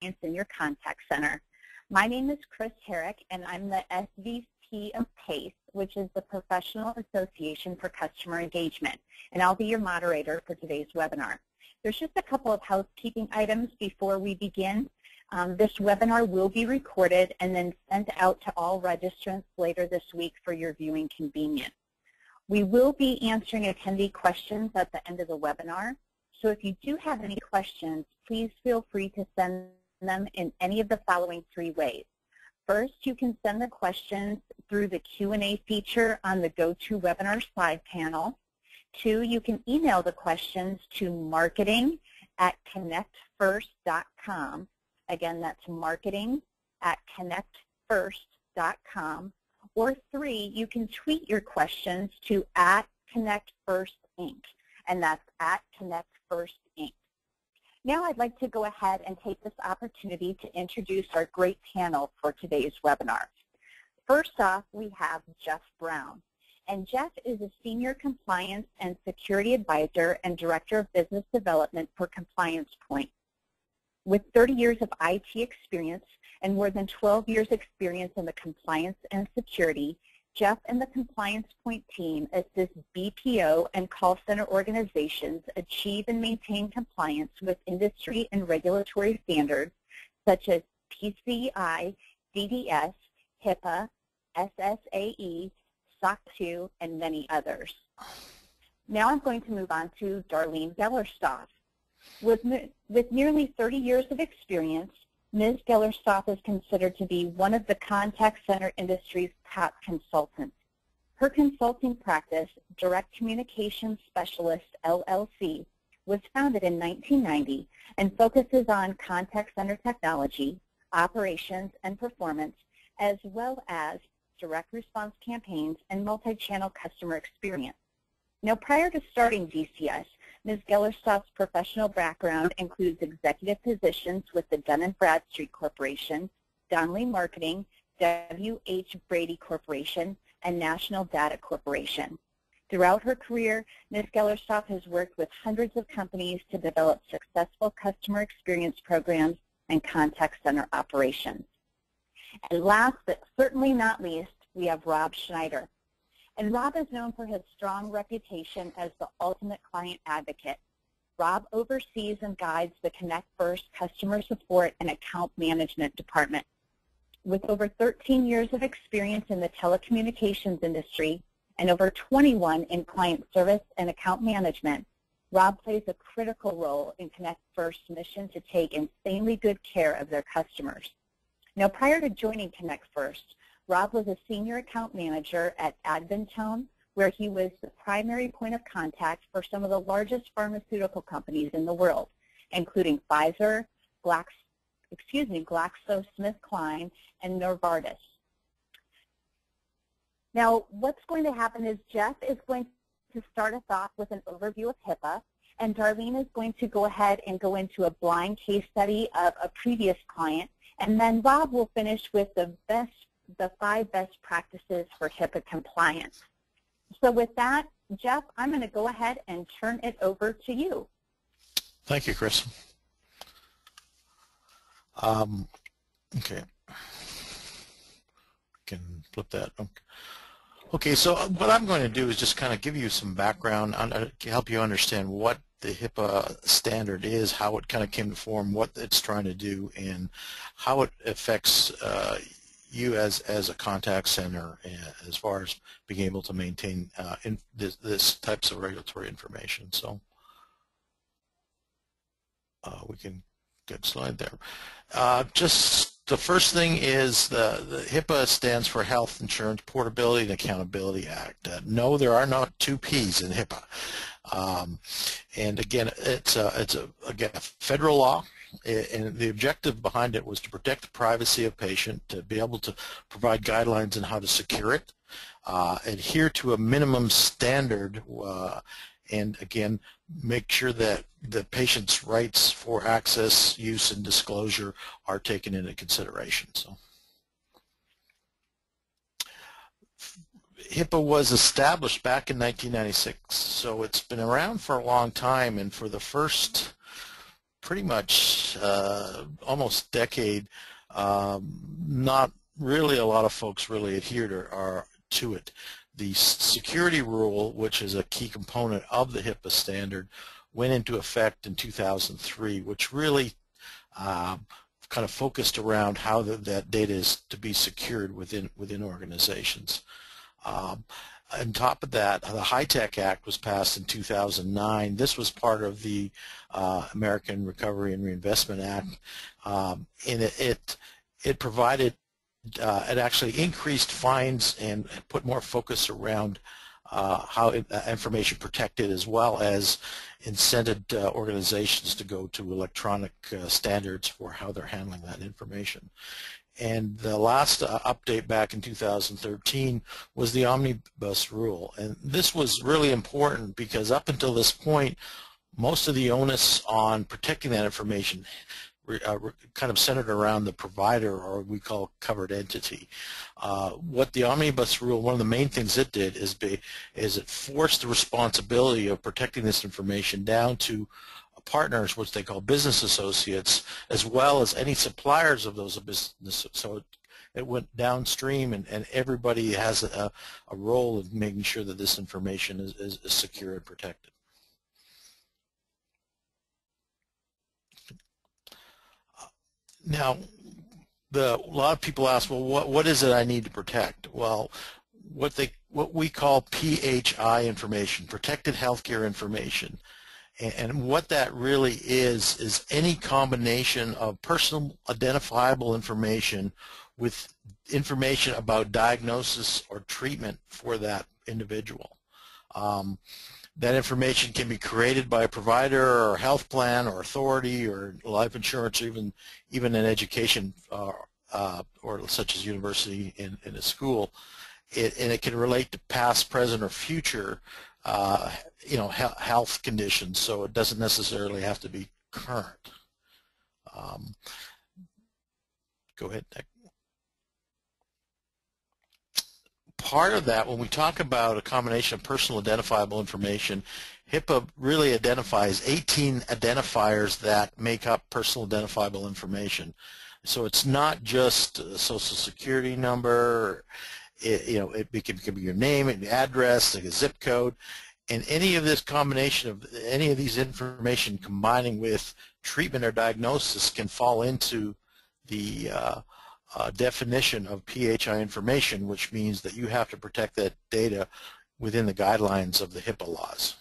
in your contact center. My name is Chris Herrick, and I'm the SVP of PACE, which is the Professional Association for Customer Engagement, and I'll be your moderator for today's webinar. There's just a couple of housekeeping items before we begin. This webinar will be recorded and then sent out to all registrants later this week for your viewing convenience. We will be answering attendee questions at the end of the webinar, so if you do have any questions, please feel free to send them in any of the following three ways. First, you can send the questions through the Q&A feature on the GoToWebinar side panel. Two, you can email the questions to marketing@connectfirst.com. Again, that's marketing@connectfirst.com. Or three, you can tweet your questions to @ConnectFirstInc, and that's @ConnectFirstInc. Now I'd like to go ahead and take this opportunity to introduce our great panel for today's webinar. First off, we have Jeff Brown. And Jeff is a Senior Compliance and Security Advisor and Director of Business Development for Compliance Point. With 30 years of IT experience and more than 12 years experience in the compliance and security, Jeff and the Compliance Point team assist BPO and call center organizations achieve and maintain compliance with industry and regulatory standards such as PCI, DDS, HIPAA, SSAE, SOC 2, and many others. Now I'm going to move on to Darlene Gellerstoff. With nearly 30 years of experience, Ms. Gellerstoff is considered to be one of the contact center industry's top consultants. Her consulting practice, Direct Communications Specialist, LLC, was founded in 1990 and focuses on contact center technology, operations, and performance, as well as direct response campaigns and multi-channel customer experience. Now, prior to starting DCS, Ms. Gellerstoff's professional background includes executive positions with the Dun & Bradstreet Corporation, Donnelly Marketing, W.H. Brady Corporation, and National Data Corporation. Throughout her career, Ms. Gellerstoff has worked with hundreds of companies to develop successful customer experience programs and contact center operations. And last but certainly not least, we have Rob Schneider. And Rob is known for his strong reputation as the ultimate client advocate. Rob oversees and guides the Connect First customer support and account management department. With over 13 years of experience in the telecommunications industry and over 21 in client service and account management, Rob plays a critical role in Connect First's mission to take insanely good care of their customers. Now, prior to joining Connect First, Rob was a senior account manager at Adventone, where he was the primary point of contact for some of the largest pharmaceutical companies in the world, including Pfizer, GlaxoSmithKline, and Novartis. Now, what's going to happen is Jeff is going to start us off with an overview of HIPAA, and Darlene is going to go ahead and go into a blind case study of a previous client, and then Rob will finish with the 5 best practices for HIPAA compliance. So with that, Jeff, I'm going to go ahead and turn it over to you. Thank you, Chris. Okay. I can flip that. Okay, so what I'm going to do is just kind of give you some background, help you understand what the HIPAA standard is, how it kind of came to form, what it's trying to do, and how it affects you as a contact center as far as being able to maintain this types of regulatory information. So we can get a slide there. Just the first thing is the HIPAA stands for Health Insurance Portability and Accountability Act. No, there are not 2 P's in HIPAA. And again, it's a federal law, and the objective behind it was to protect the privacy of patient, to be able to provide guidelines on how to secure it, adhere to a minimum standard, and again, make sure that the patient's rights for access, use, and disclosure are taken into consideration. So, HIPAA was established back in 1996, so it's been around for a long time, and for the first pretty much almost decade, not really a lot of folks really adhere to it. The security rule, which is a key component of the HIPAA standard, went into effect in 2003, which really kind of focused around how that data is to be secured within organizations. On top of that, the HITECH Act was passed in 2009. This was part of the American Recovery and Reinvestment Act, and it provided, it actually increased fines and put more focus around how information protected, as well as incented organizations to go to electronic standards for how they're handling that information. And the last update back in 2013 was the omnibus rule. And this was really important because up until this point, most of the onus on protecting that information kind of centered around the provider, or we call covered entity. What the omnibus rule, one of the main things it did is it forced the responsibility of protecting this information down to partners, which they call business associates, as well as any suppliers of those businesses. So it went downstream, and everybody has a role in making sure that this information is secure and protected. Now, a lot of people ask, well, what is it I need to protect? Well, what we call PHI information, protected healthcare information. And what that really is any combination of personal identifiable information with information about diagnosis or treatment for that individual. That information can be created by a provider or health plan or authority or life insurance, or even an education or such as university in a school. And it can relate to past, present, or future health conditions, so it doesn't necessarily have to be current. Go ahead, Nick. Part of that, when we talk about a combination of personal identifiable information, HIPAA really identifies 18 identifiers that make up personal identifiable information. So it's not just a social security number. It can be your name, an address, like a zip code, and any of this combination of any of these information combining with treatment or diagnosis can fall into the definition of PHI information, which means that you have to protect that data within the guidelines of the HIPAA laws.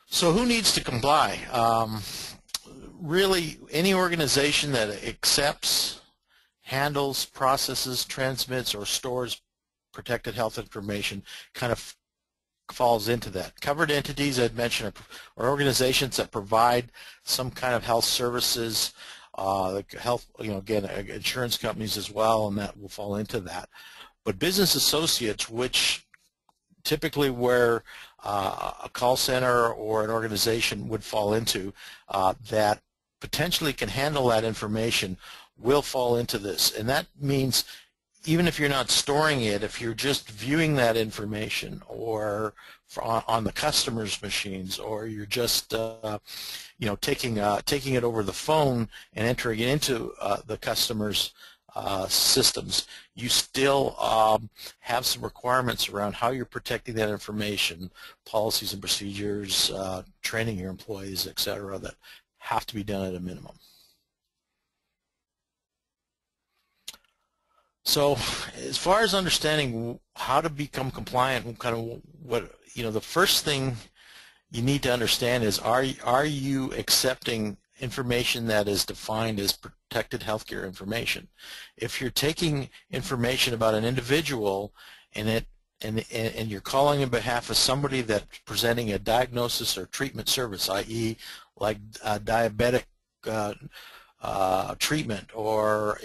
So who needs to comply? Really, any organization that accepts, handles, processes, transmits, or stores protected health information kind of falls into that. Covered entities, I'd mentioned, are organizations that provide some kind of health services, like health, again, insurance companies as well, and that will fall into that. But business associates, which typically where a call center or an organization would fall into, that potentially can handle that information, will fall into this. And that means even if you're not storing it, if you're just viewing that information or on the customer's machines, or you're just taking it over the phone and entering it into the customer's systems, you still have some requirements around how you're protecting that information, policies and procedures, training your employees, etc., that have to be done at a minimum. So as far as understanding how to become compliant, kind of the first thing you need to understand is, are you accepting information that is defined as protected healthcare information? If you're taking information about an individual and you're calling on behalf of somebody that's presenting a diagnosis or treatment service, i.e. like diabetic treatment, or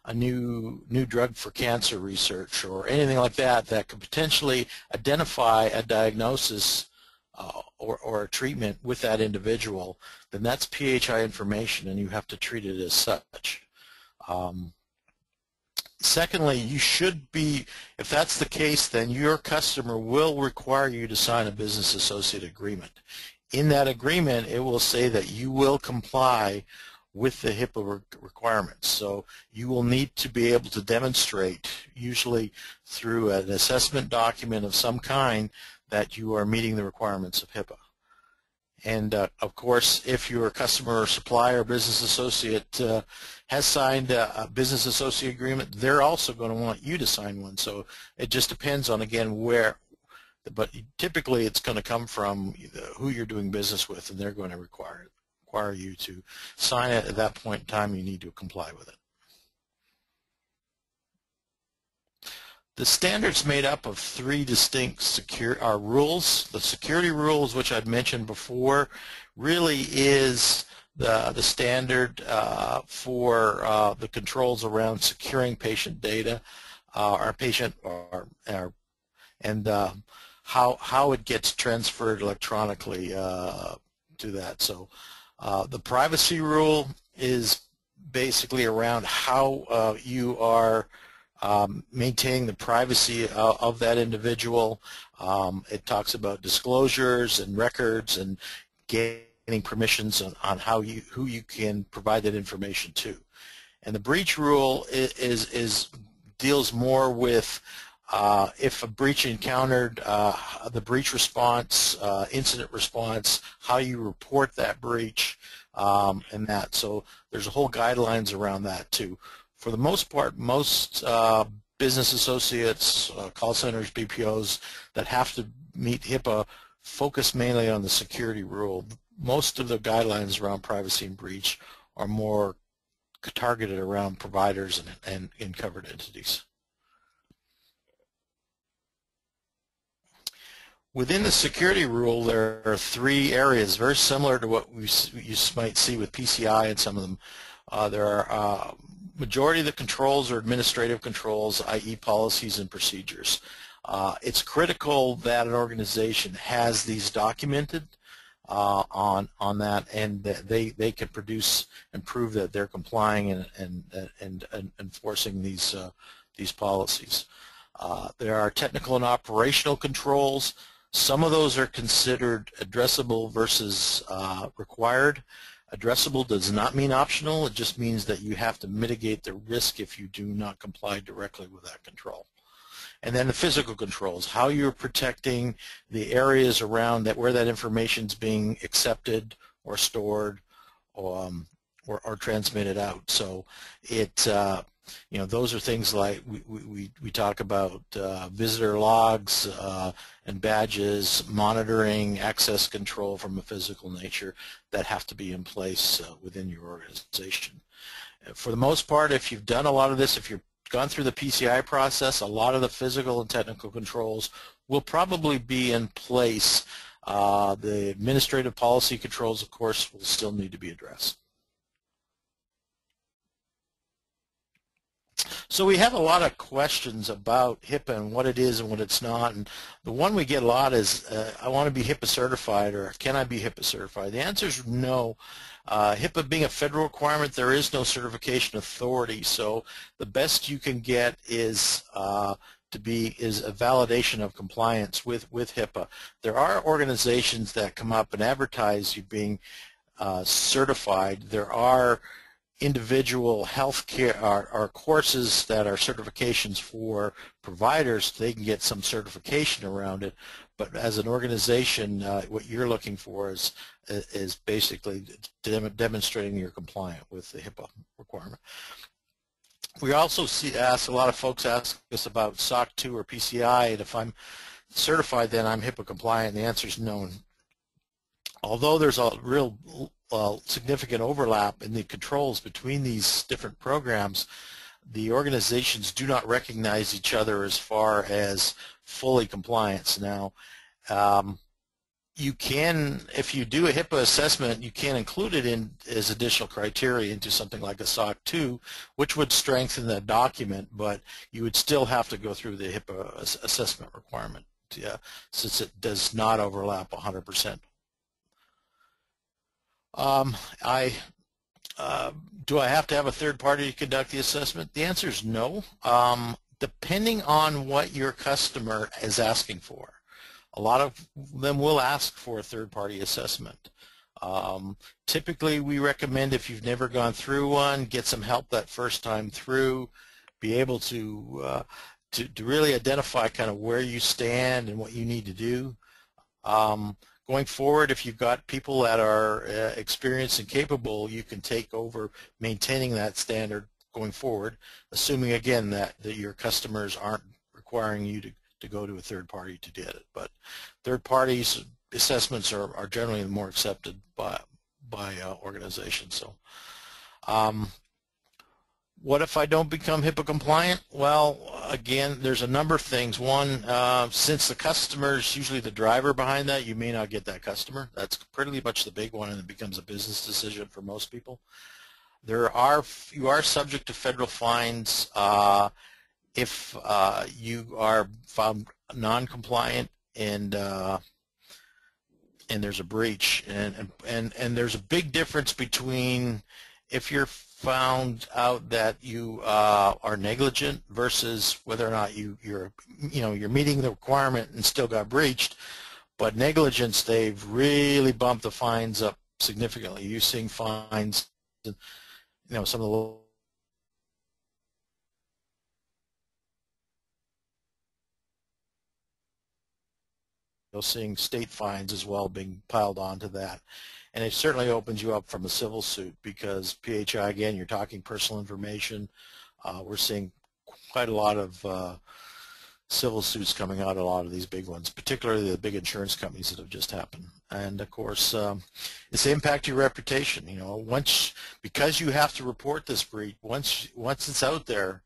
a new drug for cancer research, or anything like that that could potentially identify a diagnosis or a treatment with that individual, then that's PHI information, and you have to treat it as such. Secondly, you should be, if that's the case, then your customer will require you to sign a business associate agreement. In that agreement, it will say that you will comply with the HIPAA requirements. So you will need to be able to demonstrate, usually through an assessment document of some kind, that you are meeting the requirements of HIPAA. And of course, if your customer or supplier or business associate has signed a business associate agreement, they're also going to want you to sign one. So it just depends on, again, where, but typically it's going to come from who you're doing business with, and they're going to require you to sign it. At that point in time, you need to comply with it. The standard's made up of 3 distinct rules. The security rules, which I'd mentioned before, really is the standard for the controls around securing patient data, and how it gets transferred electronically to that. So the privacy rule is basically around how you are maintaining the privacy of that individual. It talks about disclosures and records and gaining permissions on who you can provide that information to. And the breach rule deals more with if a breach encountered, the breach response, incident response, how you report that breach, and that. So there's a whole guidelines around that too. For the most part, most business associates, call centers, BPOs that have to meet HIPAA focus mainly on the security rule. Most of the guidelines around privacy and breach are more targeted around providers and covered entities. Within the security rule, there are 3 areas very similar to what you might see with PCI and some of them. There are majority of the controls are administrative controls, i.e. policies and procedures. It's critical that an organization has these documented on that, and that they can produce and prove that they're complying and enforcing these policies. There are technical and operational controls. Some of those are considered addressable versus required. Addressable does not mean optional. It just means that you have to mitigate the risk if you do not comply directly with that control. And then the physical controls, how you're protecting the areas around that where that information is being accepted or stored or transmitted out. So it those are things like we talk about visitor logs and badges, monitoring, access control from a physical nature that have to be in place within your organization. For the most part, if you've done a lot of this, if you've gone through the PCI process, a lot of the physical and technical controls will probably be in place. The administrative policy controls, of course, will still need to be addressed. So we have a lot of questions about HIPAA and what it is and what it's not. And the one we get a lot is, I want to be HIPAA certified, or can I be HIPAA certified? The answer is no. HIPAA being a federal requirement, there is no certification authority. So the best you can get is a validation of compliance with HIPAA. There are organizations that come up and advertise you being certified. There are individual healthcare or courses that are certifications for providers. They can get some certification around it, but as an organization, what you're looking for is basically demonstrating you're compliant with the HIPAA requirement. We also a lot of folks ask us about SOC 2 or PCI, and if I'm certified, then I'm HIPAA compliant. And the answer is no. Although there's a real significant overlap in the controls between these different programs, the organizations do not recognize each other as far as fully compliance. Now, you can, if you do a HIPAA assessment, you can include it in as additional criteria into something like a SOC 2, which would strengthen the document, but you would still have to go through the HIPAA assessment requirement, since it does not overlap 100%. Do I have to have a third party to conduct the assessment? The answer is no. Depending on what your customer is asking for. A lot of them will ask for a third party assessment. Typically we recommend, if you've never gone through one, get some help that first time through, be able to really identify kind of where you stand and what you need to do. Going forward, if you've got people that are experienced and capable, you can take over maintaining that standard going forward, assuming again that your customers aren't requiring you to go to a third party to get it. But third parties assessments are generally more accepted by organizations. So what if I don't become HIPAA compliant? Well, again, there's a number of things. One, since the customer is usually the driver behind that, you may not get that customer. That's pretty much the big one, and it becomes a business decision for most people. You are subject to federal fines if you are found non-compliant and there's a breach. And there's a big difference between if you're found out that you are negligent versus whether or not you're meeting the requirement and still got breached. But negligence, they've really bumped the fines up significantly. You're seeing fines, some of the seeing state fines as well being piled onto that. And it certainly opens you up from a civil suit because PHI, again, you're talking personal information. We're seeing quite a lot of civil suits coming out of a lot of these big ones, particularly the big insurance companies that have just happened. And of course, it's impact your reputation. Because you have to report this breach, once it's out there,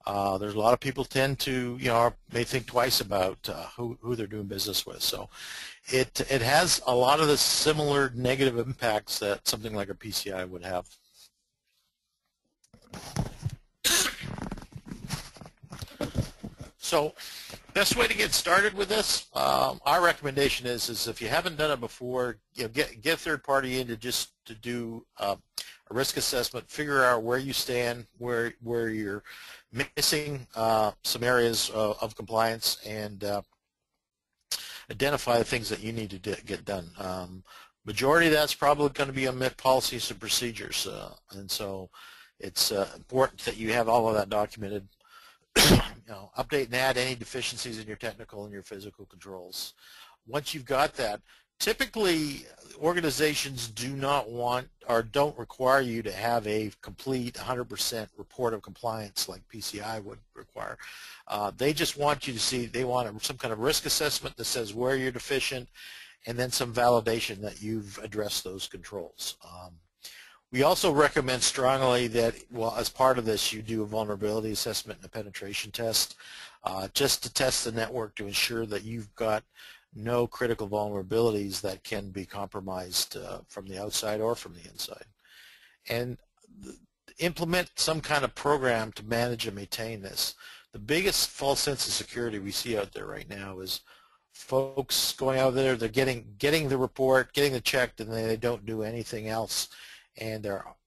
there's a lot of people tend to, may think twice about who they're doing business with. So it has a lot of the similar negative impacts that something like a PCI would have. So best way to get started with this, our recommendation is if you haven't done it before, get a third party in to do a risk assessment, figure out where you stand, where you're missing some areas of compliance, and identify the things that you need to get done. Majority of that's probably going to be on policies and procedures, and so it's important that you have all of that documented. Update and add any deficiencies in your technical and your physical controls. Once you've got that, typically organizations do not want or don't require you to have a complete 100% report of compliance like PCI would require. They just want you to see, they want some kind of risk assessment that says where you're deficient, and then some validation that you've addressed those controls. We also recommend strongly that, as part of this, you do a vulnerability assessment and a penetration test, just to test the network to ensure that you've got no critical vulnerabilities that can be compromised from the outside or from the inside. And implement some kind of program to manage and maintain this. The biggest false sense of security we see out there right now is folks going out there, they're getting the report, getting it checked, and they don't do anything else. And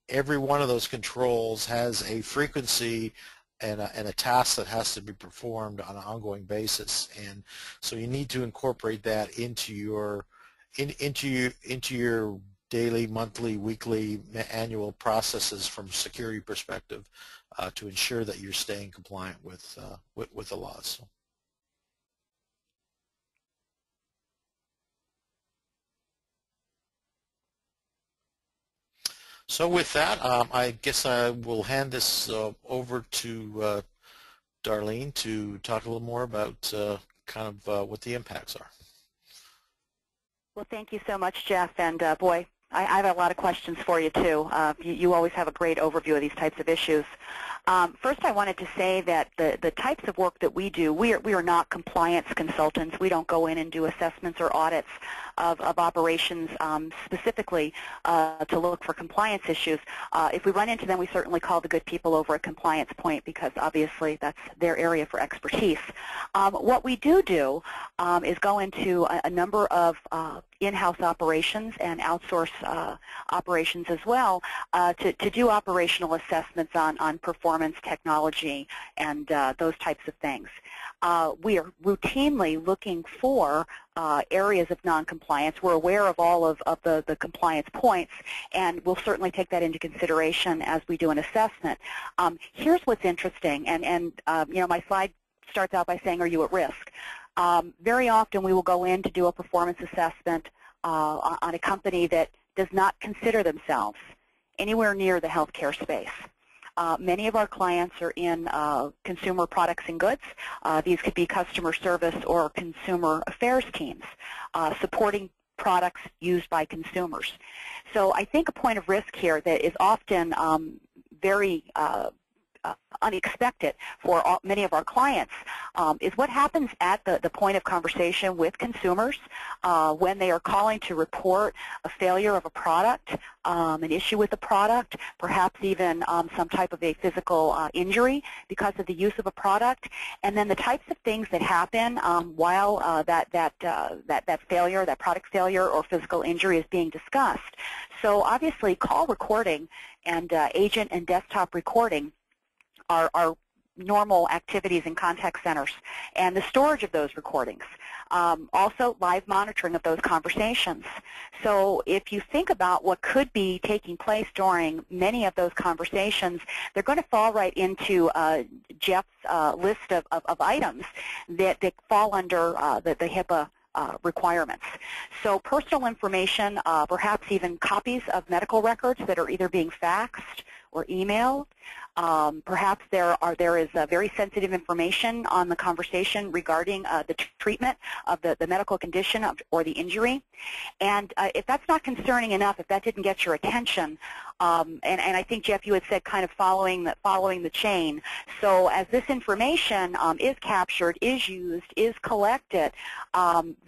every one of those controls has a frequency and a task that has to be performed on an ongoing basis, and so you need to incorporate that into your daily, monthly, weekly, annual processes from a security perspective to ensure that you're staying compliant with the laws. So with that, I guess I will hand this over to Darlene to talk a little more about kind of what the impacts are. Well, thank you so much, Jeff. And boy, I have a lot of questions for you too. You always have a great overview of these types of issues. First, I wanted to say that the types of work that we do, we are not compliance consultants. We don't go in and do assessments or audits of operations specifically to look for compliance issues. If we run into them, we certainly call the good people over at Compliance Point because obviously that's their area for expertise. What we do is go into a number of in-house operations and outsource operations as well to do operational assessments on performance, technology, and those types of things. We are routinely looking for areas of non-compliance. We're aware of all of the compliance points, and we'll certainly take that into consideration as we do an assessment. Here's what's interesting, and you know, my slide starts out by saying, are you at risk? Very often we will go in to do a performance assessment on a company that does not consider themselves anywhere near the healthcare space. Many of our clients are in consumer products and goods. These could be customer service or consumer affairs teams supporting products used by consumers. So I think a point of risk here that is often very unexpected for many of our clients is what happens at the point of conversation with consumers when they are calling to report a failure of a product, an issue with the product, perhaps even some type of a physical injury because of the use of a product, and then the types of things that happen while that failure, that product failure or physical injury is being discussed. So obviously call recording and agent and desktop recording are normal activities in contact centers, and the storage of those recordings. Also, live monitoring of those conversations. So if you think about what could be taking place during many of those conversations, they're going to fall right into Jeff's list of items that fall under the HIPAA requirements. So personal information, perhaps even copies of medical records that are either being faxed or emailed. Perhaps there is very sensitive information on the conversation regarding the treatment of the medical condition or the injury. And if that's not concerning enough, if that didn't get your attention, and I think, Jeff, you had said kind of following the chain. So as this information is captured, is used, is collected,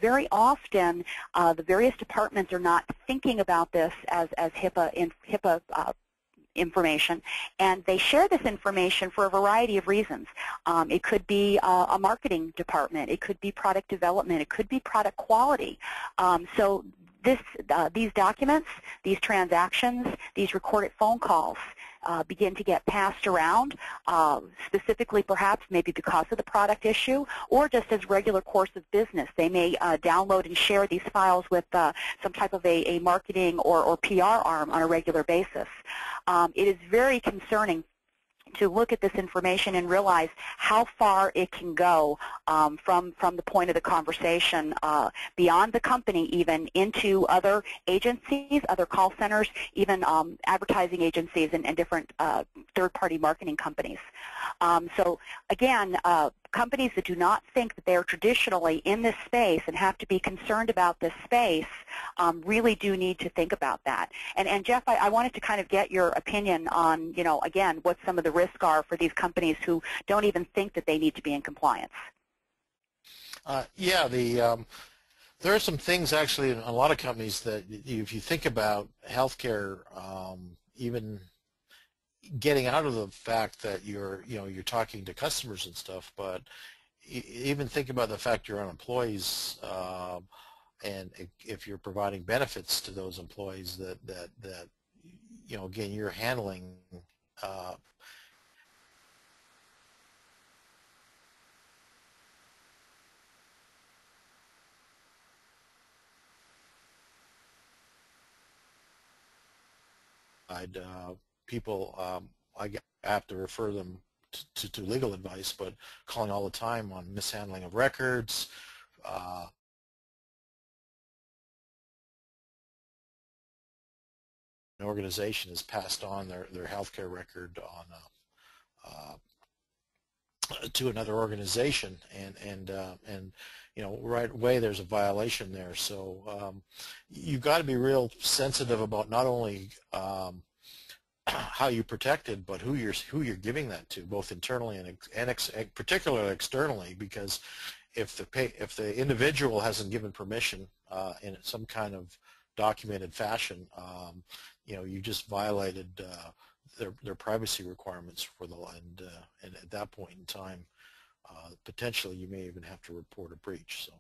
very often the various departments are not thinking about this as HIPAA information, and they share this information for a variety of reasons. It could be a marketing department, it could be product development, it could be product quality. So these documents, these transactions, these recorded phone calls begin to get passed around, specifically perhaps maybe because of the product issue or just as regular course of business. They may download and share these files with some type of a marketing or PR arm on a regular basis. It is very concerning to look at this information and realize how far it can go from the point of the conversation beyond the company, even into other agencies, other call centers, even advertising agencies and different third-party marketing companies. So again, companies that do not think that they are traditionally in this space and have to be concerned about this space really do need to think about that. And Jeff, I wanted to kind of get your opinion on, you know, again, what some of the risks are for these companies who don't even think that they need to be in compliance. Yeah, there are some things actually in a lot of companies that if you think about healthcare, even getting out of the fact that you're talking to customers and stuff, but even think about the fact you're on employees, and if you're providing benefits to those employees that you know, again, you're handling people, I have to refer them to legal advice, but calling all the time on mishandling of records, an organization has passed on their healthcare record on to another organization, and you know, right away there's a violation there. So you've got to be real sensitive about not only how you protect it, but who you're giving that to, both internally and particularly externally, because if the individual hasn't given permission in some kind of documented fashion, you just violated their privacy requirements for and at that point in time, potentially you may even have to report a breach. So.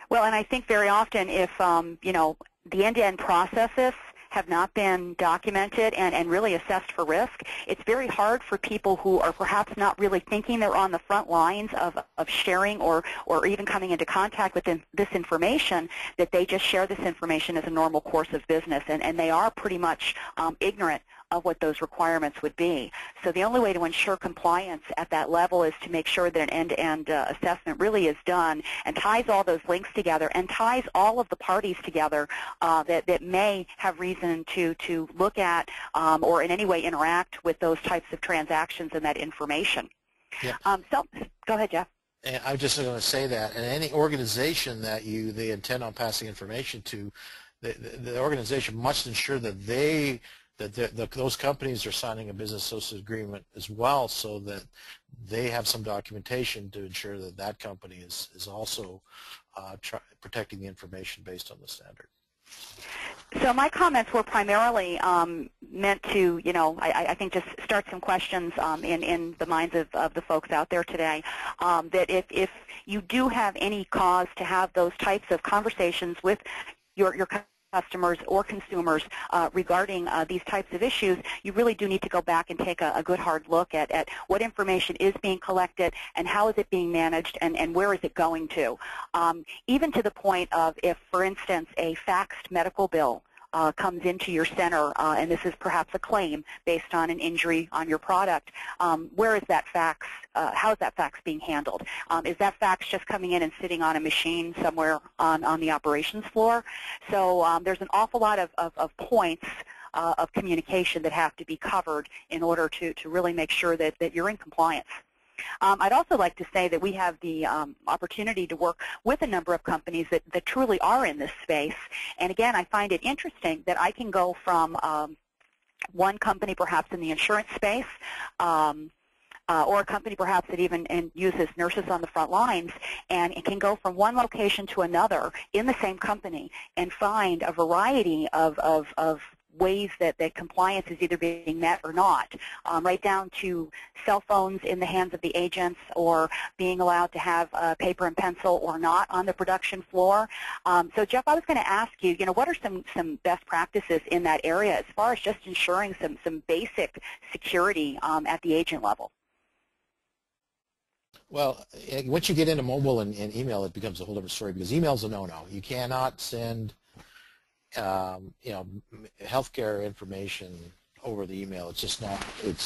Well, and I think very often if, the end-to-end processes have not been documented and really assessed for risk, it's very hard for people who are perhaps not really thinking they're on the front lines of sharing or even coming into contact with this information, that they just share this information as a normal course of business, and they are pretty much ignorant of what those requirements would be. So the only way to ensure compliance at that level is to make sure that an end-to-end assessment really is done and ties all those links together and ties all of the parties together that may have reason to look at or in any way interact with those types of transactions and that information. Yeah. So go ahead, Jeff. And I'm just going to say that, and any organization that they intend on passing information to, the organization must ensure that those companies are signing a business associate agreement as well, so that they have some documentation to ensure that that company is also protecting the information based on the standard. So my comments were primarily meant to, I think just start some questions in the minds of the folks out there today, that if you do have any cause to have those types of conversations with your customers or consumers regarding these types of issues, you really do need to go back and take a good hard look at what information is being collected and how is it being managed and where is it going to. Even to the point of if, for instance, a faxed medical bill comes into your center, and this is perhaps a claim based on an injury on your product, where is that fax, how is that fax being handled? Is that fax just coming in and sitting on a machine somewhere on the operations floor? So there's an awful lot of points of communication that have to be covered in order to really make sure that you're in compliance. I'd also like to say that we have the opportunity to work with a number of companies that truly are in this space. And again, I find it interesting that I can go from one company perhaps in the insurance space or a company perhaps that even uses nurses on the front lines, and it can go from one location to another in the same company and find a variety of ways that compliance is either being met or not, right down to cell phones in the hands of the agents or being allowed to have paper and pencil or not on the production floor. So Jeff, I was going to ask you, what are some best practices in that area as far as just ensuring some basic security at the agent level? Well, once you get into mobile and email, it becomes a whole different story, because email's a no-no. You cannot send healthcare information over the email. It's just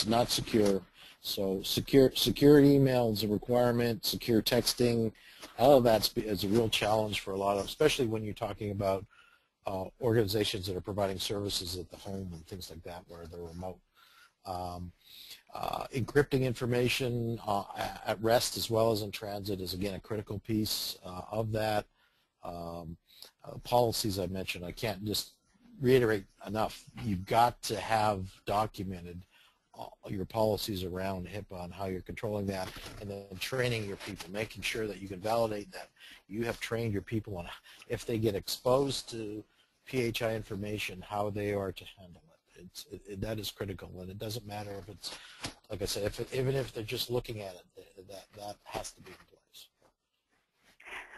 not secure. So secure email is a requirement. Secure texting, all of that is a real challenge for a lot of, especially when you're talking about organizations that are providing services at the home and things like that where they're remote. Encrypting information at rest as well as in transit is again a critical piece of that. Policies I mentioned, I can't just reiterate enough. You've got to have documented your policies around HIPAA and how you're controlling that, and then training your people, making sure that you can validate that you have trained your people on if they get exposed to PHI information, how they are to handle it. That is critical, and it doesn't matter if it's, like I said, even if they're just looking at it, that has to be in place.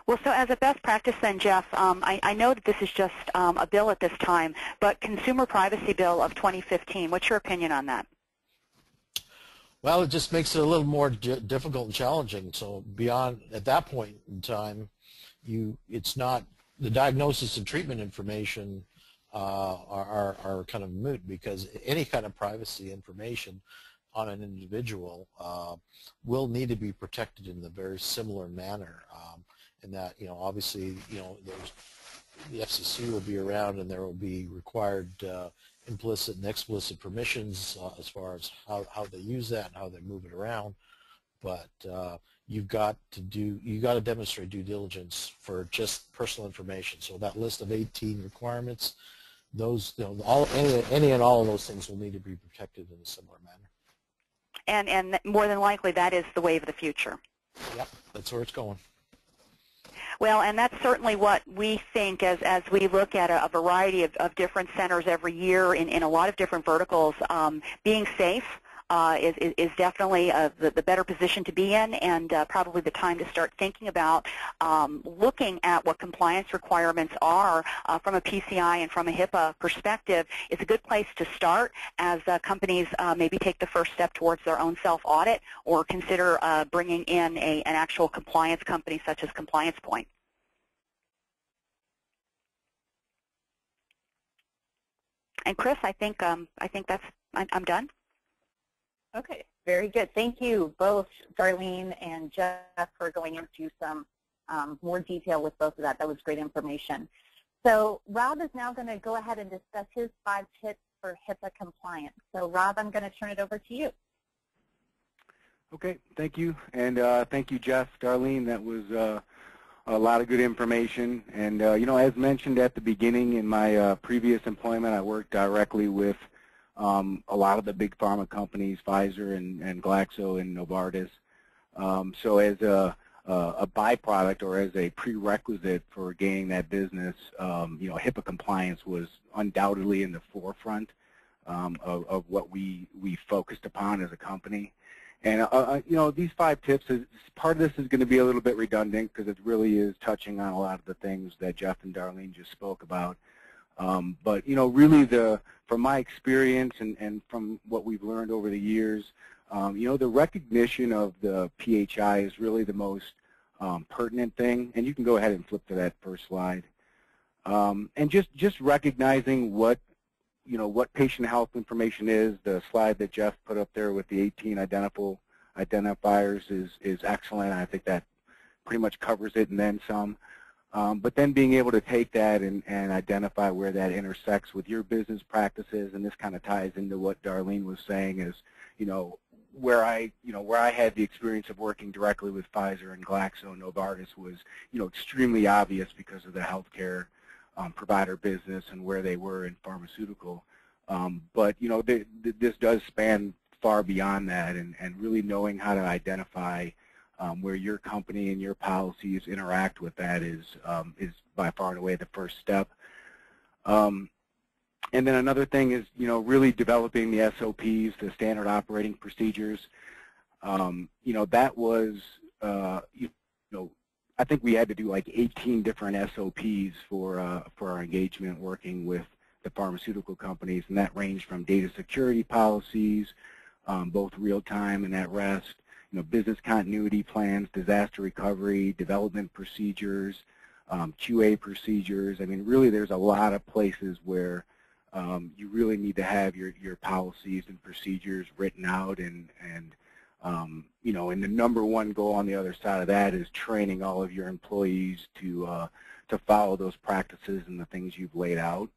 Well, so as a best practice then, Jeff, I know that this is just a bill at this time, but Consumer Privacy Bill of 2015, what's your opinion on that? Well, it just makes it a little more difficult and challenging. So beyond, at that point in time, it's not, the diagnosis and treatment information are kind of moot, because any kind of privacy information on an individual will need to be protected in a very similar manner. And that, obviously, the FCC will be around, and there will be required implicit and explicit permissions as far as how they use that and how they move it around. But you've got to demonstrate due diligence for just personal information. So that list of 18 requirements those, any and all of those things will need to be protected in a similar manner. And more than likely, that is the wave of the future. Yep, that's where it's going. Well, and that's certainly what we think as we look at a variety of different centers every year in a lot of different verticals. Being safe is definitely the better position to be in, and probably the time to start thinking about looking at what compliance requirements are from a PCI and from a HIPAA perspective is a good place to start as companies maybe take the first step towards their own self-audit or consider bringing in an actual compliance company such as Compliance Point. And Chris, I think that's I'm done. Okay, very good. Thank you both, Darlene and Jeff, for going into some more detail with both of that. That was great information. So Rob is now going to go ahead and discuss his 5 tips for HIPAA compliance. So Rob, I'm going to turn it over to you. Okay, thank you. And thank you, Jeff, Darlene. That was a lot of good information. And, you know, as mentioned at the beginning, in my previous employment, I worked directly with a lot of the big pharma companies, Pfizer and Glaxo and Novartis. So as a byproduct or as a prerequisite for gaining that business, you know, HIPAA compliance was undoubtedly in the forefront of what we focused upon as a company. And, you know, these 5 tips, part of this is going to be a little bit redundant because it really is touching on a lot of the things that Jeff and Darlene just spoke about. But, you know, really from my experience and from what we've learned over the years, you know, the recognition of the PHI is really the most pertinent thing. And you can go ahead and flip to that first slide. And just recognizing what, you know, what patient health information is. The slide that Jeff put up there with the 18 identifiers is excellent. I think that pretty much covers it and then some. But then being able to take that and identify where that intersects with your business practices, and this kind of ties into what Darlene was saying is, you know, where I had the experience of working directly with Pfizer and Glaxo and Novartis was, you know, extremely obvious because of the healthcare provider business and where they were in pharmaceutical. But, you know, this does span far beyond that, and really knowing how to identify where your company and your policies interact with that is by far and away the first step. And then another thing is, you know, really developing the SOPs, the standard operating procedures. You know, that was, you know, I think we had to do like 18 different SOPs for our engagement working with the pharmaceutical companies, and that ranged from data security policies, both real-time and at rest, you know, business continuity plans, disaster recovery, development procedures, QA procedures. I mean, really there's a lot of places where you really need to have your policies and procedures written out, and you know, and the #1 goal on the other side of that is training all of your employees to follow those practices and the things you've laid out.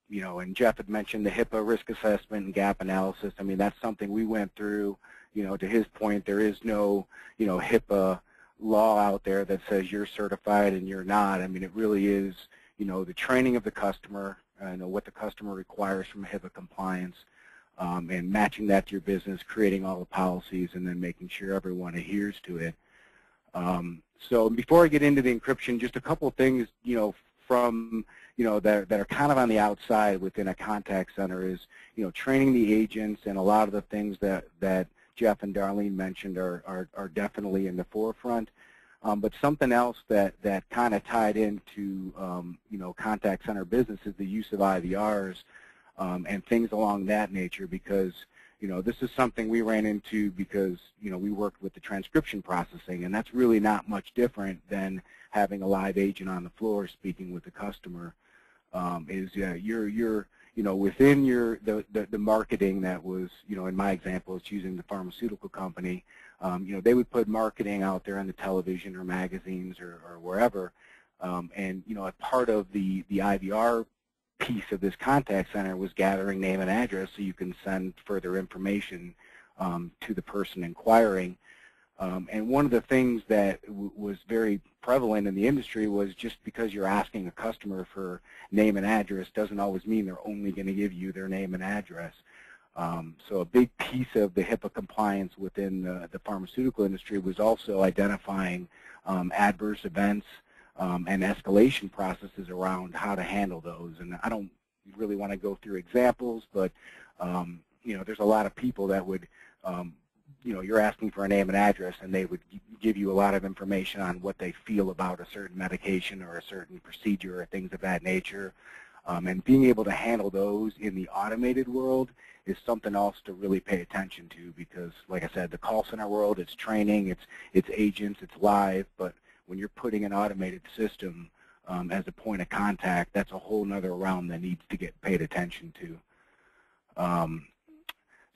You know, and Jeff had mentioned the HIPAA risk assessment and gap analysis. I mean, that's something we went through. You know, to his point, there is no, you know, HIPAA law out there that says you're certified and you're not. I mean, it really is, you know, the training of the customer, you know, what the customer requires from HIPAA compliance, and matching that to your business, creating all the policies, and then making sure everyone adheres to it. So before I get into the encryption, just a couple of things, you know, from, you know, that are kind of on the outside within a contact center is, you know, training the agents, and a lot of the things that Jeff and Darlene mentioned are definitely in the forefront. But something else that kind of tied into, you know, contact center business is the use of IVRs and things along that nature, because, you know, this is something we ran into because, you know, we worked with the transcription processing, and that's really not much different than having a live agent on the floor speaking with the customer. You're you know, within the marketing that was, you know, in my example, it's using the pharmaceutical company, you know, they would put marketing out there on the television or magazines or wherever, and, you know, a part of the IVR piece of this contact center was gathering name and address so you can send further information to the person inquiring. And one of the things that was very prevalent in the industry was just because you're asking a customer for name and address doesn't always mean they're only going to give you their name and address. So a big piece of the HIPAA compliance within the pharmaceutical industry was also identifying adverse events and escalation processes around how to handle those. And I don't really want to go through examples, but there's a lot of people that would, you're asking for a name and address, and they would give you a lot of information on what they feel about a certain medication or a certain procedure or things of that nature. And being able to handle those in the automated world is something else to really pay attention to, because, like I said, the call center world, it's training, it's agents, it's live, but when you're putting an automated system as a point of contact, that's a whole nother realm that needs to get paid attention to.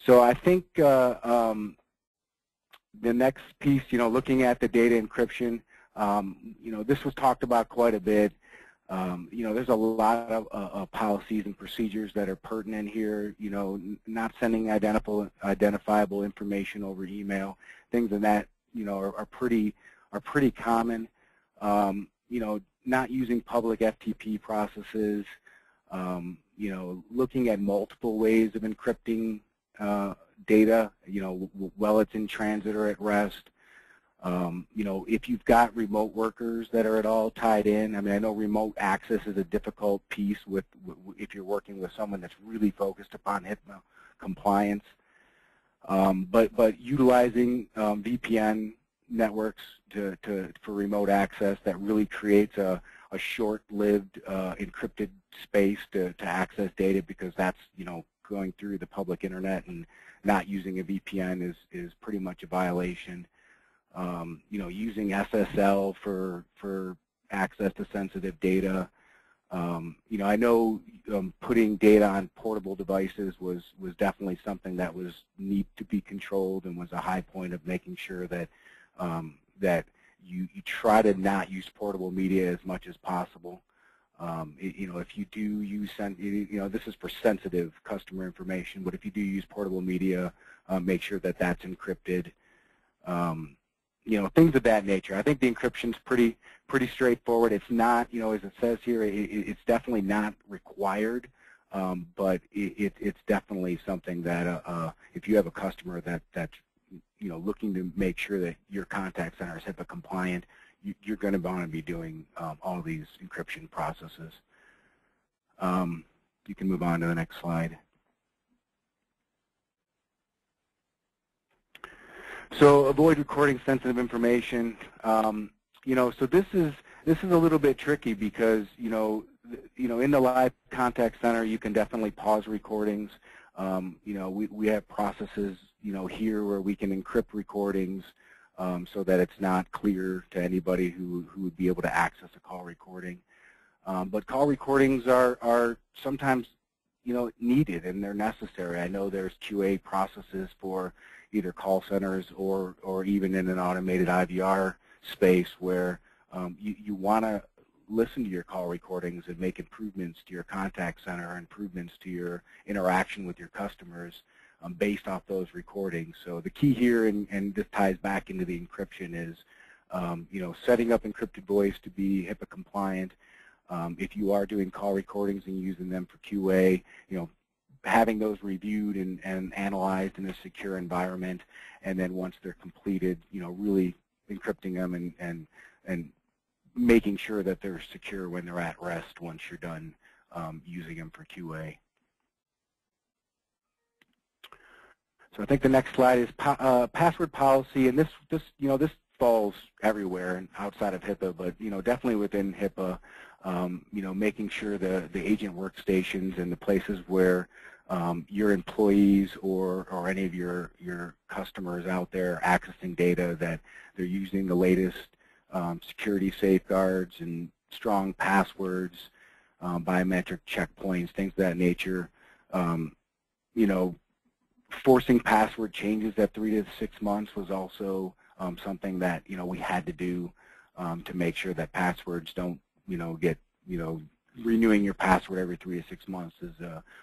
So I think the next piece, looking at the data encryption, this was talked about quite a bit. There's a lot of policies and procedures that are pertinent here, not sending identifiable information over email, things of that, are pretty common. Not using public FTP processes, looking at multiple ways of encrypting data, while it's in transit or at rest. If you've got remote workers that are at all tied in, I know remote access is a difficult piece if you're working with someone that's really focused upon HIPAA compliance. But utilizing VPN networks for remote access, that really creates a short-lived encrypted space to access data, because that's going through the public internet, and not using a VPN is pretty much a violation. Using SSL for access to sensitive data. I know putting data on portable devices was definitely something that was need to be controlled, and was a high point of making sure that that you try to not use portable media as much as possible. If you do use, this is for sensitive customer information, but if you do use portable media, make sure that that's encrypted. Things of that nature. I think the encryption's pretty straightforward. It's not, as it says here, it's definitely not required, but it's definitely something that if you have a customer that's looking to make sure that your contact center is HIPAA compliant, you're going to want to be doing all these encryption processes. You can move on to the next slide. So avoid recording sensitive information. So this is a little bit tricky, because in the live contact center you can definitely pause recordings. We have processes here where we can encrypt recordings so that it's not clear to anybody who would be able to access a call recording. But call recordings are sometimes needed, and they're necessary. I know there's QA processes for either call centers or even in an automated IVR space where you want to listen to your call recordings and make improvements to your contact center, improvements to your interaction with your customers based off those recordings. So the key here, and this ties back into the encryption, is setting up encrypted voice to be HIPAA compliant. If you are doing call recordings and using them for QA, having those reviewed and analyzed in a secure environment, and then once they're completed, really encrypting them and making sure that they're secure when they're at rest once you're done using them for QA. So I think the next slide is password policy, and this falls everywhere and outside of HIPAA, but definitely within HIPAA. Making sure the agent workstations and the places where your employees or any of your customers out there accessing data, that they're using the latest security safeguards and strong passwords, biometric checkpoints, things of that nature. Forcing password changes at 3 to 6 months was also something that we had to do to make sure that passwords don't get renewing your password every 3 to 6 months is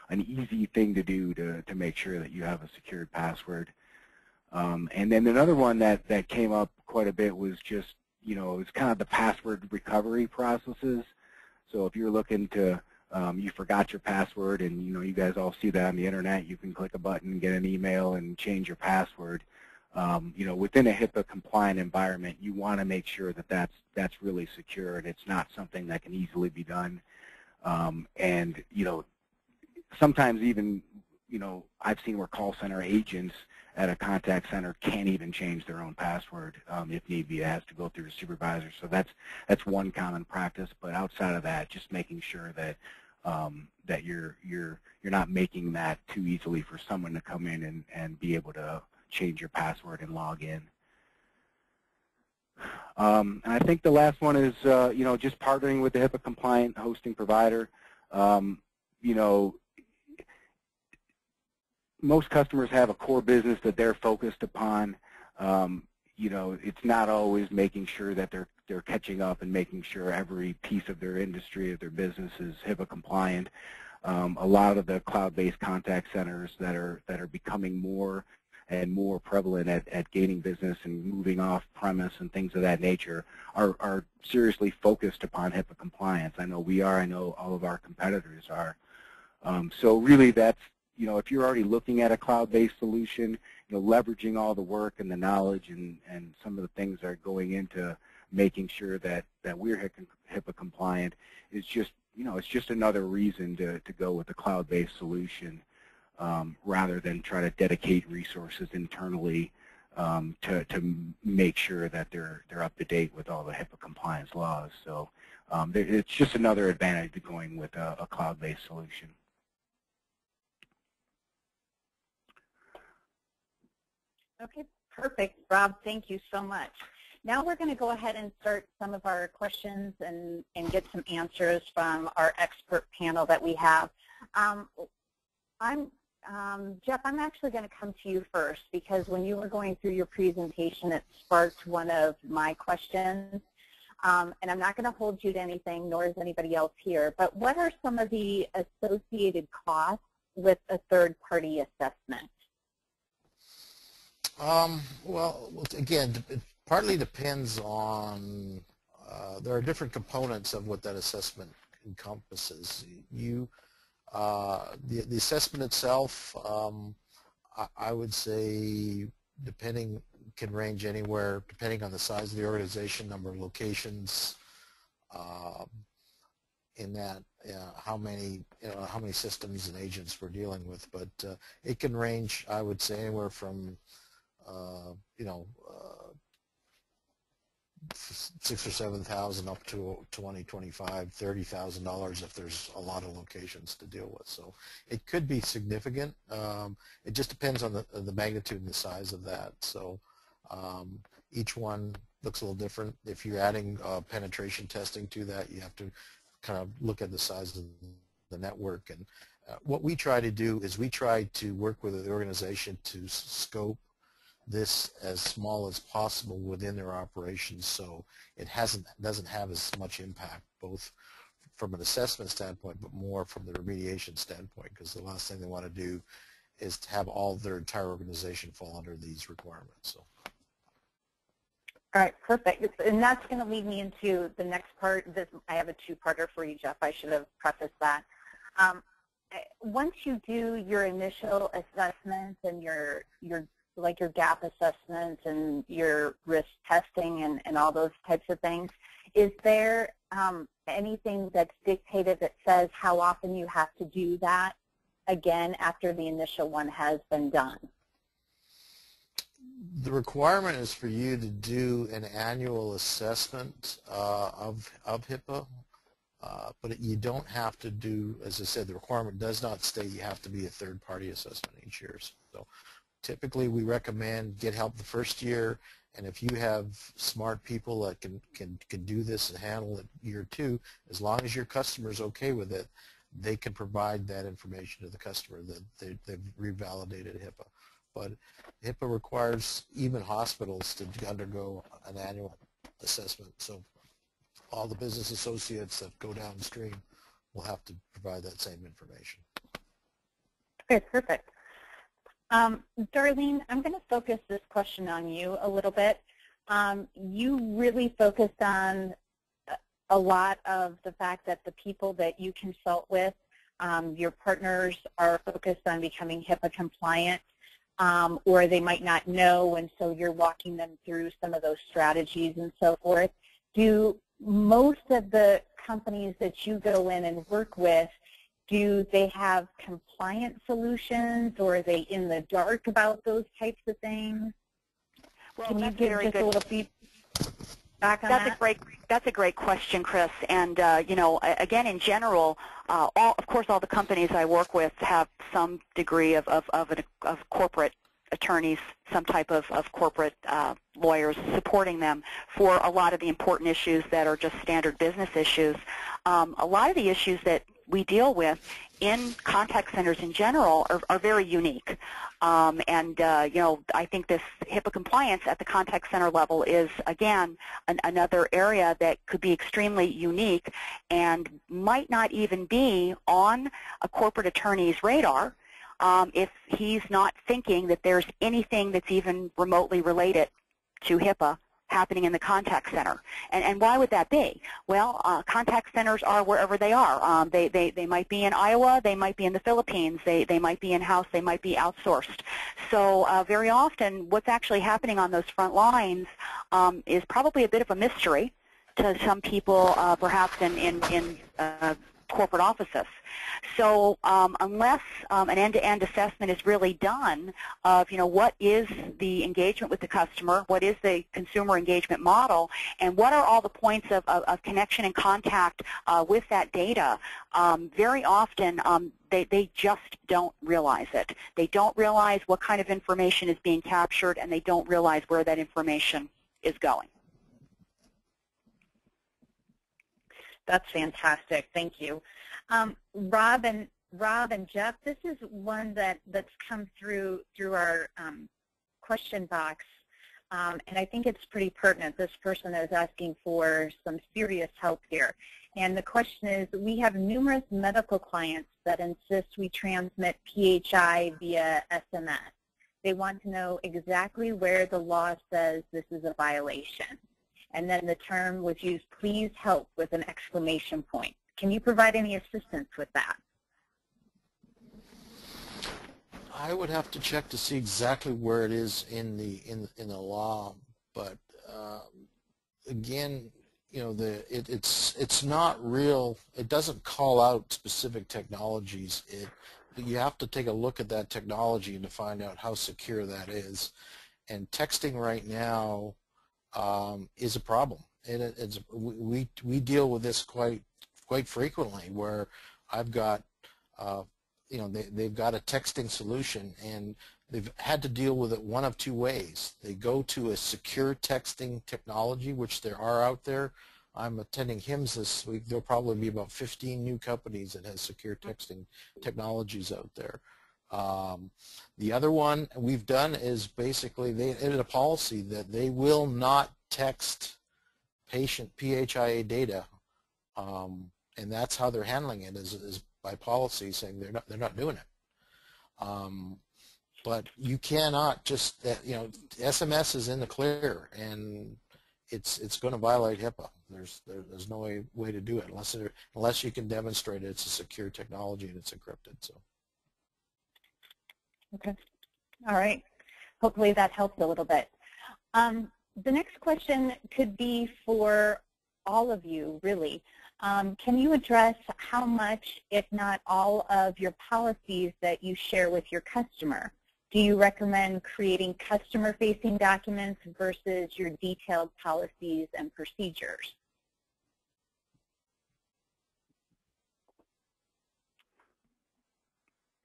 an easy thing to do to make sure that you have a secured password. And then another one that came up quite a bit was just, you know, it's kind of the password recovery processes. So if you're looking to, you forgot your password, and you know, you guys all see that on the internet, you can click a button, get an email, and change your password. You know, within a HIPAA compliant environment, you want to make sure that that's really secure and it's not something that can easily be done. And you know, sometimes even, you know, I've seen where call center agents at a contact center can't even change their own password. If need be, it has to go through the supervisor. So that's one common practice. But outside of that, just making sure that that you're not making that too easily for someone to come in and be able to change your password and log in. And I think the last one is you know, just partnering with the HIPAA compliant hosting provider. You know, most customers have a core business that they're focused upon. You know, it's not always making sure that they're catching up and making sure every piece of their industry, of their business, is HIPAA compliant. A lot of the cloud-based contact centers that are becoming more and more prevalent at gaining business and moving off premise and things of that nature are seriously focused upon HIPAA compliance. I know we are. I know all of our competitors are. So really, that's, you know, if you're already looking at a cloud-based solution, you know, leveraging all the work and the knowledge and some of the things that are going into making sure that we're HIPAA compliant is just, you know, it's just another reason to go with a cloud-based solution rather than try to dedicate resources internally to make sure that they're up to date with all the HIPAA compliance laws. So it's just another advantage to going with a cloud-based solution. Okay, perfect. Rob, thank you so much. Now we're going to go ahead and start some of our questions and get some answers from our expert panel that we have. Jeff, I'm actually going to come to you first because when you were going through your presentation, it sparked one of my questions. And I'm not going to hold you to anything, nor is anybody else here, but what are some of the associated costs with a third-party assessment? Well, again, it partly depends on, there are different components of what that assessment encompasses. The assessment itself, I would say, can range anywhere, depending on the size of the organization, number of locations, in that, how many systems and agents we're dealing with. But it can range, I would say, anywhere from you know, $6,000 or $7,000 up to $20,000, $25,000, $30,000 if there's a lot of locations to deal with. So it could be significant. It just depends on the magnitude and the size of that. So each one looks a little different. If you're adding penetration testing to that, you have to kind of look at the size of the network. And what we try to do is we try to work with the organization to scope this as small as possible within their operations, so it doesn't have as much impact, both from an assessment standpoint, but more from the remediation standpoint, because the last thing they want to do is to have all their entire organization fall under these requirements. So. All right, perfect. And that's going to lead me into the next part. I have a two-parter for you, Jeff. I should have prefaced that. Once you do your initial assessments and your gap assessments and your risk testing and all those types of things, is there anything that's dictated that says how often you have to do that again after the initial one has been done? The requirement is for you to do an annual assessment of HIPAA, but you don't have to do, as I said, the requirement does not state you have to be a third-party assessment each year. So typically, we recommend get help the first year, and if you have smart people that can do this and handle it year two, as long as your customer is okay with it, they can provide that information to the customer that they've revalidated HIPAA. But HIPAA requires even hospitals to undergo an annual assessment, so all the business associates that go downstream will have to provide that same information. Okay, perfect. Darlene, I'm going to focus this question on you a little bit. You really focused on a lot of the fact that the people that you consult with, your partners are focused on becoming HIPAA compliant, or they might not know, and so you're walking them through some of those strategies and so forth. Do most of the companies that you go in and work with, do they have compliant solutions, or are they in the dark about those types of things? Well, Can you give just a little feedback on that? That's a great question, Chris. And you know, again, in general, of course, all the companies I work with have some degree of corporate attorneys, some type of corporate lawyers supporting them for a lot of the important issues that are just standard business issues. A lot of the issues that we deal with in contact centers in general are very unique. You know, I think this HIPAA compliance at the contact center level is, again, another area that could be extremely unique and might not even be on a corporate attorney's radar if he's not thinking that there's anything that's even remotely related to HIPAA happening in the contact center. And why would that be? Well, contact centers are wherever they are. They might be in Iowa, they might be in the Philippines, they might be in-house, they might be outsourced. So very often what's actually happening on those front lines is probably a bit of a mystery to some people perhaps in corporate offices. So unless an end-to-end assessment is really done of, you know, what is the engagement with the customer, what is the consumer engagement model, and what are all the points of connection and contact with that data, very often they just don't realize it. They don't realize what kind of information is being captured, and they don't realize where that information is going. That's fantastic. Thank you. Rob and Jeff, this is one that's come through our question box, and I think it's pretty pertinent. This person is asking for some serious help here. And the question is, we have numerous medical clients that insist we transmit PHI via SMS. They want to know exactly where the law says this is a violation. And then the term was used, please help, with an exclamation point. Can you provide any assistance with that? I would have to check to see exactly where it is in the law, but again, you know, it's not real. It doesn't call out specific technologies. You have to take a look at that technology and to find out how secure that is. And texting right now is a problem, and we deal with this quite frequently, where I've got you know, they've got a texting solution, and they've had to deal with it one of two ways. They go to a secure texting technology, which there are out there. I'm attending HIMSS this week. There'll probably be about 15 new companies that has secure texting technologies out there. The other one we've done is basically they added a policy that they will not text patient PHIA data, and that's how they're handling it, is by policy, saying they're not doing it. But you cannot just, you know, SMS is in the clear, and it's going to violate HIPAA. There's no way to do it unless you can demonstrate it's a secure technology and it's encrypted. So. Okay. All right. Hopefully that helps a little bit. The next question could be for all of you, really. Can you address how much, if not all, of your policies that you share with your customer? Do you recommend creating customer-facing documents versus your detailed policies and procedures?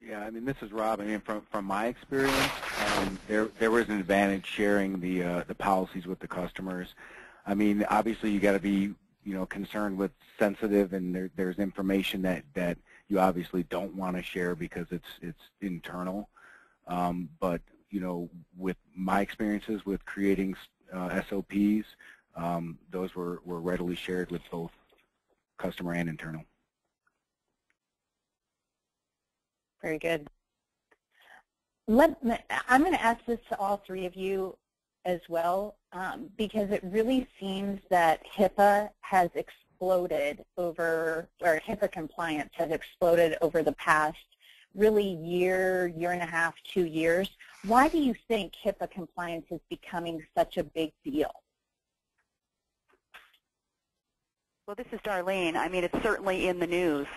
Yeah, I mean, this is Rob. I mean, from my experience, there was an advantage sharing the policies with the customers. I mean, obviously you got to be, you know, concerned with sensitive, and there's information that you obviously don't want to share because it's internal. But you know, with my experiences with creating SOPs, those were readily shared with both customer and internal. Very good. I'm going to ask this to all three of you as well, because it really seems that HIPAA has exploded over, or HIPAA compliance has exploded over the past really year and a half, 2 years. Why do you think HIPAA compliance is becoming such a big deal? Well, this is Darlene. I mean, it's certainly in the news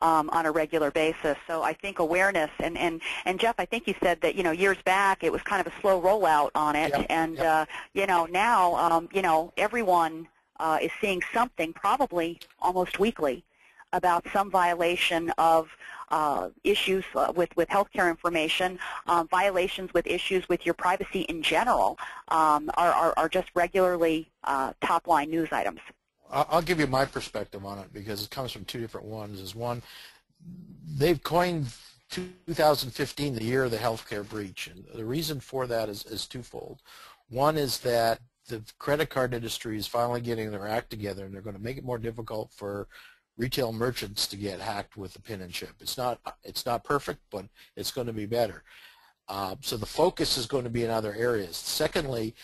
on a regular basis. So I think awareness, and Jeff, I think you said that, years back it was kind of a slow rollout on it. Yep. And, yep. Now, everyone is seeing something probably almost weekly about some violation of issues with healthcare information, violations with issues with your privacy in general are just regularly top-line news items. I'll give you my perspective on it because it comes from two different ones. Is one, they've coined 2015 the year of the healthcare breach, and the reason for that is twofold. One is that the credit card industry is finally getting their act together, and they're going to make it more difficult for retail merchants to get hacked with the PIN and chip. It's not perfect, but it's going to be better. So the focus is going to be in other areas. Secondly,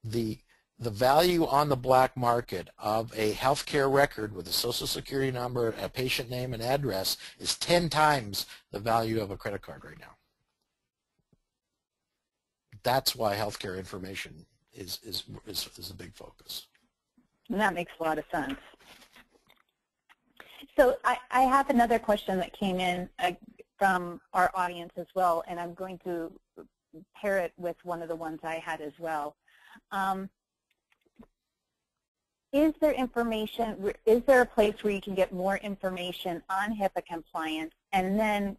the value on the black market of a healthcare record with a social security number, a patient name, and address is 10 times the value of a credit card right now. That's why healthcare information is a big focus. And that makes a lot of sense. So I have another question that came in from our audience as well, and I'm going to pair it with one of the ones I had as well. Is there a place where you can get more information on HIPAA compliance? And then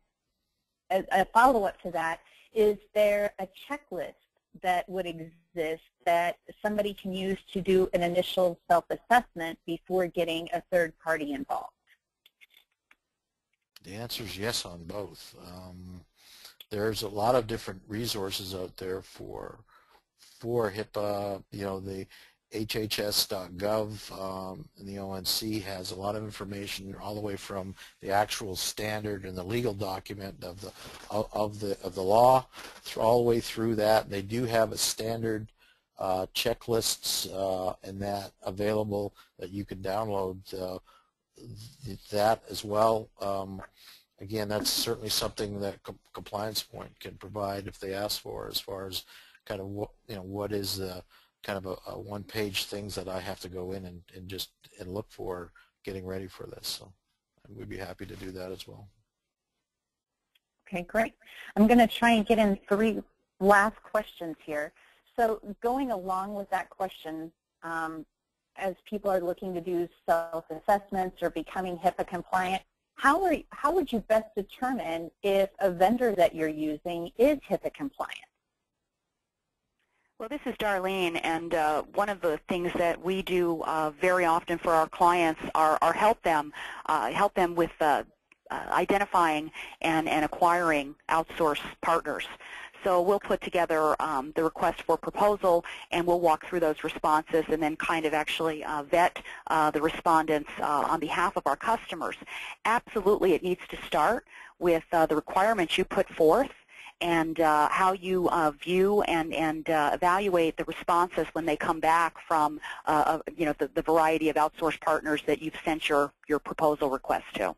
a follow-up to that, is there a checklist that would exist that somebody can use to do an initial self-assessment before getting a third party involved? The answer is yes on both. There's a lot of different resources out there for HIPAA. The HHS.gov and the ONC has a lot of information all the way from the actual standard and the legal document of the law all the way through that. They do have a standard checklists and that available that you can download that as well. Again, that's certainly something that Compliance Point can provide if they ask for, as far as kind of what is the kind of a one-page things that I have to go in and look for getting ready for this. So we'd be happy to do that as well. Okay, great. I'm going to try and get in 3 last questions here. So going along with that question, as people are looking to do self-assessments or becoming HIPAA compliant, how would you best determine if a vendor that you're using is HIPAA compliant? Well, this is Darlene, and one of the things that we do very often for our clients are help them with identifying and acquiring outsourced partners. So we'll put together the request for proposal, and we'll walk through those responses and then kind of actually vet the respondents on behalf of our customers. Absolutely, it needs to start with the requirements you put forth and how you view and evaluate the responses when they come back from the variety of outsourced partners that you've sent your proposal request to.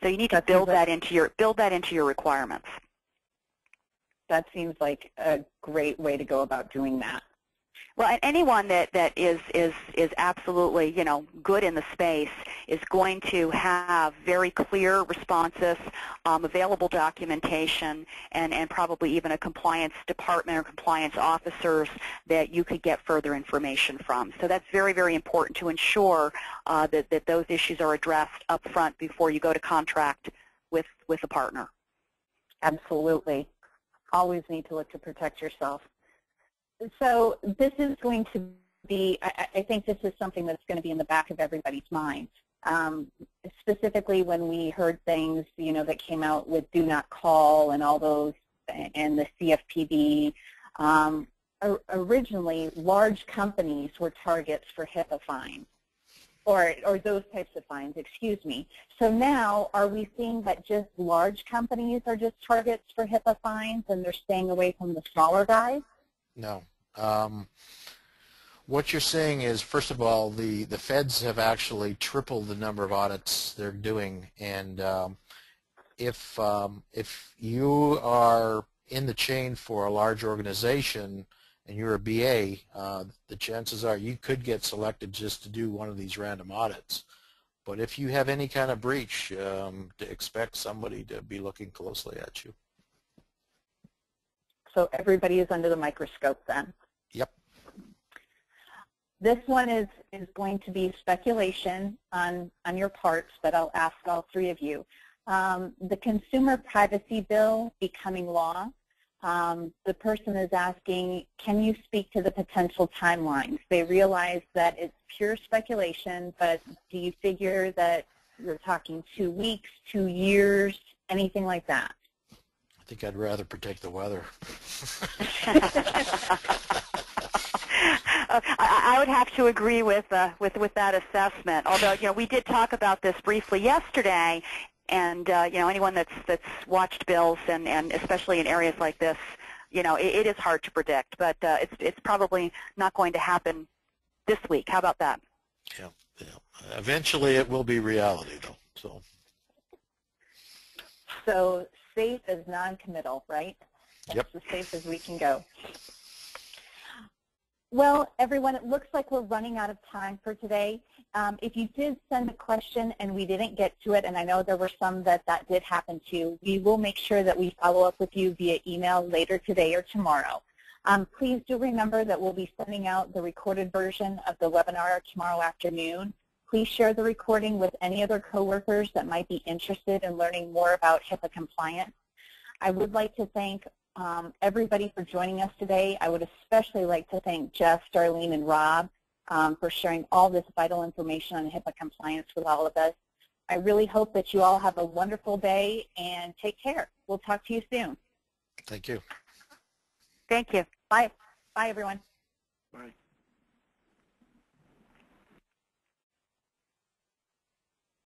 So you need to build that into your requirements. That seems like a great way to go about doing that. Well, and anyone that is absolutely good in the space is going to have very clear responses, available documentation, and probably even a compliance department or compliance officers that you could get further information from. So that's very, very important to ensure that those issues are addressed up front before you go to contract with a partner. Absolutely. Always need to look to protect yourself. So this is going to be, I think this is something that's going to be in the back of everybody's minds. Specifically when we heard things, that came out with do not call and all those, and the CFPB. Originally, large companies were targets for HIPAA fines. or those types of fines, excuse me. So now, are we seeing that just large companies are just targets for HIPAA fines and they're staying away from the smaller guys? No. What you're saying is, first of all, the feds have actually tripled the number of audits they're doing, and if you are in the chain for a large organization and you're a BA, the chances are you could get selected just to do one of these random audits. But if you have any kind of breach, to expect somebody to be looking closely at you. So everybody is under the microscope then? Yep. This one is going to be speculation on your parts, but I'll ask all three of you. The Consumer Privacy Bill becoming law, the person is asking, can you speak to the potential timelines? They realize that it's pure speculation, but do you figure that you're talking 2 weeks, 2 years, anything like that? I think I'd rather protect the weather. I would have to agree with that assessment. Although, you know, we did talk about this briefly yesterday, and you know, anyone that's watched bills and especially in areas like this, you know, it is hard to predict. But it's probably not going to happen this week. How about that? Yeah, yeah. Eventually, it will be reality, though. So safe as non-committal, right? That's Yep. as safe as we can go. Well, everyone, it looks like we're running out of time for today. If you did send a question and we didn't get to it, and I know there were some that did happen to, we will make sure that we follow up with you via email later today or tomorrow. Please do remember that we'll be sending out the recorded version of the webinar tomorrow afternoon. Please share the recording with any other coworkers that might be interested in learning more about HIPAA compliance. I would like to thank everybody for joining us today. I would especially like to thank Jeff, Darlene, and Rob for sharing all this vital information on HIPAA compliance with all of us. I really hope that you all have a wonderful day and take care. We'll talk to you soon. Thank you. Thank you. Bye. Bye, everyone. Bye.